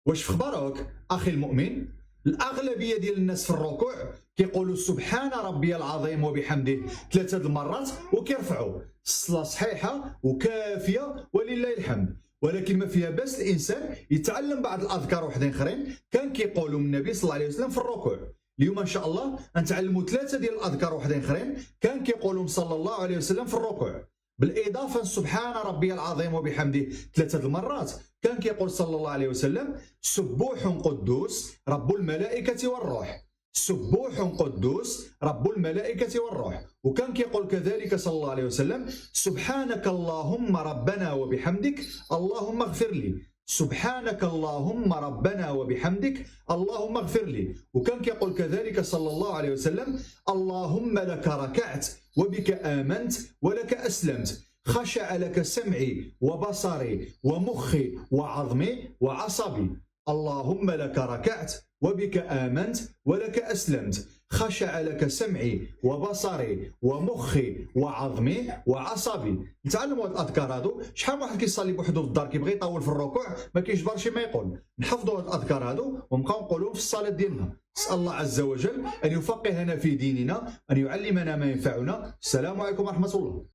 واش في خبرك اخي المؤمن الاغلبيه ديال الناس في الركوع كيقولوا سبحان ربي العظيم وبحمده 3 المرات وكيرفعوا. الصلاه صحيحه وكافيه ولله الحمد، ولكن ما فيها باس الانسان يتعلم بعض الاذكار وحدين اخرين كان كيقولوا النبي صلى الله عليه وسلم في الركوع. اليوم ان شاء الله نتعلموا 3 ديال الاذكار وحدين اخرين كان كيقولوا صلى الله عليه وسلم في الركوع، بالاضافه سبحان ربي العظيم وبحمده 3 المرات كان كيقول صلى الله عليه وسلم سبوح قدوس رب الملائكه والروح، سبوح قدوس رب الملائكه والروح. وكان كيقول كذلك صلى الله عليه وسلم سبحانك اللهم ربنا وبحمدك اللهم اغفر لي، سبحانك اللهم ربنا وبحمدك اللهم اغفر لي. وكان كيقول كذلك صلى الله عليه وسلم اللهم لك ركعت وبك آمنت ولك أسلمت، خشع لك سمعي وبصري ومخي وعظمي وعصبي. اللهم لك ركعت وبك آمنت ولك أسلمت، خشع لك سمعي وبصري ومخي وعظمي وعصبي. نتعلموا هاد الاذكار هادو. شحال واحد كيصلي بوحدو في الدار كيبغي يطول في الركوع ما كيجبرش ما يقول. نحفظوا هاد الاذكار هادو ونبقاو نقولوهم في الصلاه ديالنا. نسال الله عز وجل ان يفقهنا في ديننا، ان يعلمنا ما ينفعنا. السلام عليكم ورحمه الله.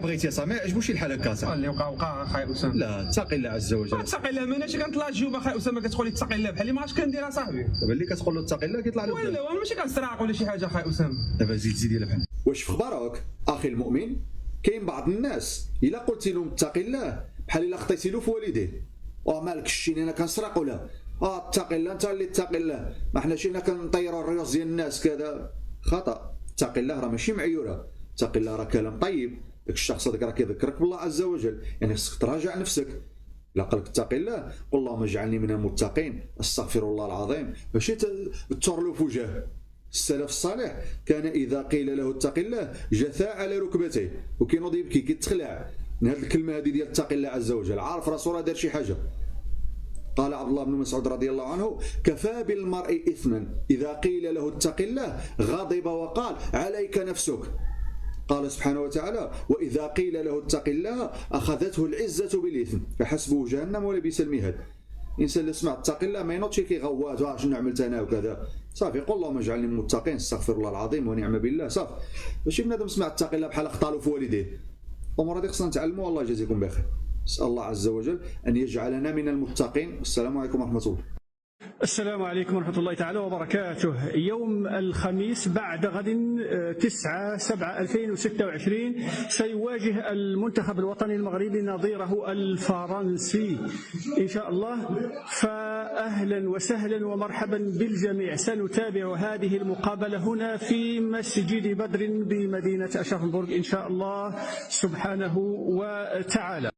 بغيتي يا صاحبي ما عجبوش الحال هكا. اللي وقع اخي اسامه. لا اتقي الله عز وجل. اتقي الله ماناش كنطلع الجوب اخي اسامه كتقول لي اتقي الله بحال اللي ما عرفتش كندير اصاحبي. دابا اللي كتقول له اتقي الله كيطلع له ولا وانا ماشي كنسرق ولا شي حاجه اخي اسامه. دابا زيد يلا بحال. واش في خبرك اخي المؤمن كاين بعض الناس الا قلت لهم اتقي الله بحال الا خطيتي له في والديه. مالك شتيني انا كنسرق ولا اتقي الله انت اللي اتقي الله، ما حنا شينا كنطيروا الريوس ديال الناس كذا. خطا. اتقي الله راه ماشي معيوره. اتقي الله راه كلام طيب. داك الشخص هذاك راه كيذكرك بالله عز وجل، يعني خصك تراجع نفسك. الا قالك اتقي الله قل اللهم اجعلني من المتقين استغفر الله العظيم، ماشي تورلو في وجهه. السلف الصالح كان اذا قيل له اتق الله جثى على ركبتيه وكينوض يبكي كيتخلع من هذه الكلمه هذه ديال اتق الله عز وجل، عارف راسو راه دار شي حاجه. قال عبد الله بن مسعود رضي الله عنه كفى بالمرء اثما اذا قيل له اتق الله غضب وقال عليك نفسك. قال سبحانه وتعالى وإذا قيل له اتق الله أخذته العزة بالإثم فحسبه جهنم ولبئس المهاد. الإنسان اللي سمع اتق الله ما ينوضش كيغوات شنو عملت أنا وكذا. صافي قل اللهم اجعلني من المتقين استغفر الله العظيم ونعم بالله. صافي ماشي بنادم سمع اتق الله بحال خطالو في والديه. الأمور هذه خصنا نتعلموا. والله يجازيكم بخير. نسأل الله عز وجل أن يجعلنا من المتقين. السلام عليكم ورحمة الله. السلام عليكم ورحمة الله تعالى وبركاته. يوم الخميس بعد غد 9/7/2026 سيواجه المنتخب الوطني المغربي نظيره الفرنسي إن شاء الله. فأهلا وسهلا ومرحبا بالجميع. سنتابع هذه المقابلة هنا في مسجد بدر بمدينة أشرفنبورغ إن شاء الله سبحانه وتعالى.